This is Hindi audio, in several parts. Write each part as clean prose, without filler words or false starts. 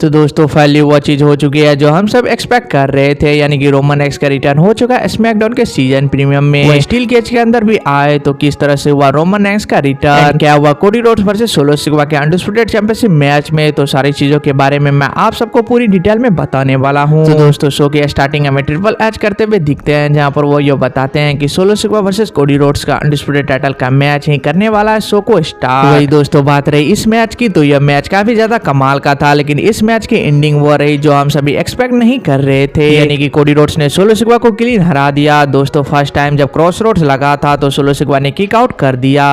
तो दोस्तों फाइनली वो चीज हो चुकी है जो हम सब एक्सपेक्ट कर रहे थे, यानी कि रोमन रेंस का रिटर्न हो चुका है स्मैकडाउन के सीजन प्रीमियम में। वो स्टील केज के अंदर भी आए तो किस तरह से हुआ रोमन रेंस का रिटर्न, क्या हुआ Cody Rhodes versus solo sigma के अनडिस्प्यूटेड चैंपियनशिप मैच में, तो सारी चीजों के बारे में मैं आप सबको पूरी डिटेल में बताने वाला हूँ। तो दोस्तों शो की स्टार्टिंग हमें ट्रिपल एच करते हुए दिखते हैं, जहाँ पर वो ये बताते हैं कि solo sigma versus Cody Rhodes का अनडिस्प्यूटेड टाइटल का मैच ही करने वाला है शो को स्टार्ट। वही दोस्तों बात रही इस मैच की, तो यह मैच काफी ज्यादा कमाल का था, लेकिन इस मैच की एंडिंग वो रही जो हम सभी एक्सपेक्ट नहीं कर रहे थे, यानी कि कोडी रोड्स ने सोलो सिग्मा को क्लीन हरा दिया। दोस्तों फर्स्ट टाइम जब क्रॉस रोड्स लगा था तो सोलो सिग्मा ने किक आउट कर दिया,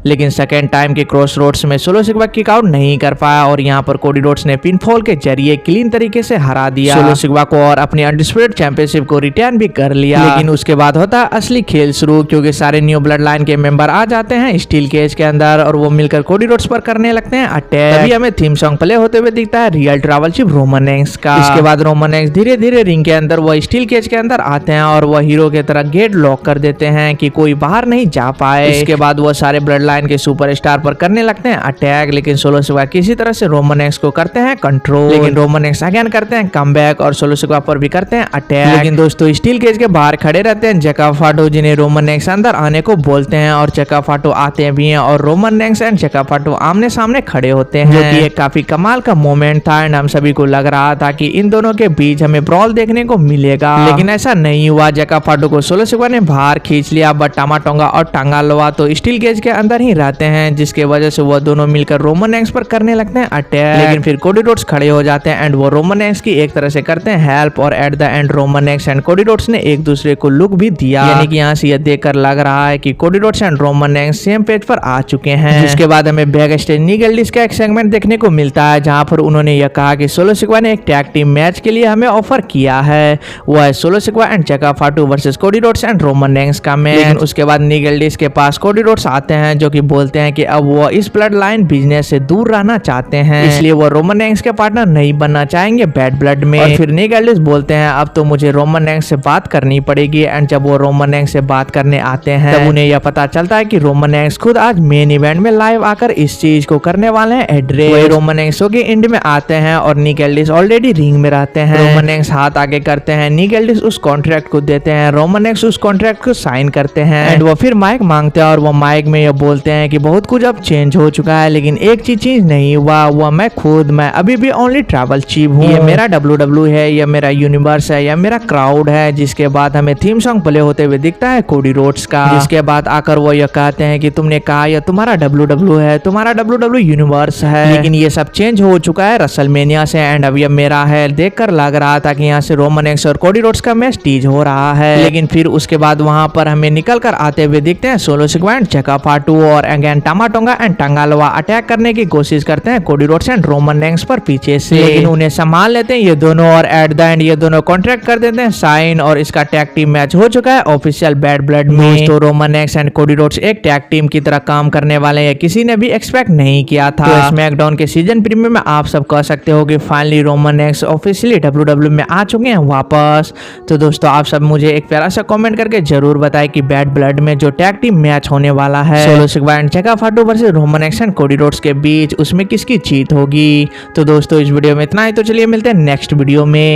लेकिन सेकेंड टाइम के क्रॉस रोड्स में सोलो सिग्मा किक आउट नहीं कर पाया और यहाँ पर कोडी रोड्स ने पिनफॉल के जरिए क्लीन तरीके से हरा दिया सोलो सिग्मा को और अपनी अनडिस्प्यूटेड चैंपियनशिप को रिटर्न भी कर लिया। लेकिन उसके बाद होता असली खेल शुरू, क्योंकि सारे न्यू ब्लड लाइन के मेंबर आ जाते हैं स्टील केज के अंदर और वो मिलकर कोडी रोड्स पर करने लगते हैं अटैक। तभी हमें थीम सॉन्ग प्ले होते हुए दिखता है real travel ship Roman Reigns का। इसके बाद रोमन रेंस धीरे धीरे रिंग के अंदर वो स्टील केज के अंदर आते हैं और वो हीरो के तरह गेट लॉक कर देते हैं कि कोई बाहर नहीं जा पाए। इसके बाद वो सारे ब्लड लाइन के सुपरस्टार पर करने लगते हैं अटैक, लेकिन सोलो सिग्मा किसी तरह से रोमन रेंस को करते हैं कंट्रोल। लेकिन रोमन रेंस अगेन करते हैं कमबैक और सोलो सिग्मा पर भी करते हैं अटैक। लेकिन दोस्तों स्टील केज के बाहर खड़े रहते हैं जका फाटो, जिन्हें रोमन रेंस अंदर आने को बोलते हैं और जका फाटो आते भी हैं और रोमन रेंस एंड जका फाटो आमने सामने खड़े होते हैं, जो कि एक काफी कमाल का मोमेंट था एंड हम सभी को लग रहा था कि इन दोनों के बीच हमें ब्रॉल देखने को मिलेगा, लेकिन ऐसा नहीं हुआ। जका फाटो को सोलो सिग्मा ने बाहर खींच लिया, बट टामाटोंगा और टांगालोवा तो स्टील केज के अंदर ही रहते हैं, जिसके वजह से वो दोनों मिलकर रोमन रेंस पर करने लगते हैं अटैक। लेकिन फिर कोडी रोड्स खड़े हो जाते हैं एंड वो रोमन रेंस की एक तरह से करते हैं हेल्प और at the end Roman Reigns and Cody Rhodes ने एक दूसरे को लुक भी दिया, यानी कि यहाँ से यह देखकर लग रहा है कि Cody Rhodes and Roman Reigns same page पर आ चुके हैं। जिसके बाद हमें बैक स्टेज निगल्डिस का एक सेगमेंट देखने को मिलता है, जहाँ पर उन्होंने यह कहा कि सोलो सिग्मा ने एक टैग टीम मैच के लिए हमें ऑफर किया है, वो है सोलो सिग्मा एंड जका फाटो versus Cody Rhodes and Roman Reigns का मैच। लेकिन उसके बाद निगल्डिस के पास कोडी रोड्स आते हैं, जो कि बोलते हैं कि अब वो इस ब्लड लाइन बिजनेस से दूर रहना चाहते हैं, इसलिए वो रोमन रेंस के पार्टनर नहीं बनना चाहेंगे बैड ब्लड में। और फिर निगल्डिस बोलते हैं अब तो मुझे रोमन रेंस से बात करनी पड़ेगी एंड जब वो रोमन रेंस से बात करने आते हैं तब उन्हें यह पता चलता है कि रोमन रेंस खुद आज मेन इवेंट में लाइव आकर इस चीज को करने वाले हैं एड्रेस। वही रोमन रेंस शो के एंड में आते हैं और निगल्डिस ऑलरेडी रिंग में रहते हैं। रोमन रेंस हाथ आगे करते हैं, निगल्डिस उस कॉन्ट्रैक्ट को देते हैं, रोमन रेंस उस कॉन्ट्रैक्ट को साइन करते हैं एंड वो फिर माइक मांगते हैं और वो माइक में ये बोलते हैं कि बहुत कुछ अब चेंज हो चुका है, लेकिन एक चीज नहीं हुआ, वो मैं अभी भी ओनली ट्रैवल चीफ हूँ। ये मेरा WWE है, ये मेरा यूनिवर्स है, ये मेरा क्राउड है। जिसके बाद हमें थीम सॉन्ग प्ले होते हुए दिखता है कोडी रोड्स का, जिसके बाद आकर वो ये कहते हैं कि तुमने कहा यह तुम्हारा WWE है, तुम्हारा WWE यूनिवर्स है, लेकिन ये सब चेंज हो चुका है रसलमेनिया से एंड अब ये मेरा है। देखकर लग रहा था कि यहाँ से रोमन रेंस और कोडी रोड्स का मैच टीज हो रहा है, लेकिन फिर उसके बाद वहां पर हमें निकल कर आते हुए दिखते हैं सोलो सिग्मा एंड जका फाटो और अगेन टामाटोंगा एंड टांगालोवा अटैक करने की कोशिश करते हैं Cody Rhodes and Roman Reigns पर पीछे से, लेकिन उन्हें संभाल लेते हैं ये दोनों और एट द एंड ये दोनों कॉन्ट्रैक्ट कर देते हैं साइन और इसका टैग टीम मैच हो चुका है ऑफिशियल बैड ब्लड में। तो Roman Reigns and Cody Rhodes एक टैग टीम की तरह काम करने वाले हैं, किसी ने भी एक्सपेक्ट नहीं किया था। तो स्मैकडाउन के सीजन प्रीमियम में आप सब कह सकते हो कि finally Roman Reigns officially WWE में आ चुके हैं वापस। तो दोस्तों आप सब मुझे एक प्यारा सा कमेंट करके जरूर बताएं कि बैड ब्लड में जो टैग टीम मैच होने वाला है सोलो सिग्मा एंड जका फाटो versus Roman Reigns and Cody Rhodes के बीच, उसमें किसकी जीत होगी। तो दोस्तों इस वीडियो में इतना ही, तो चलिए मिलते हैं नेक्स्ट वीडियो में।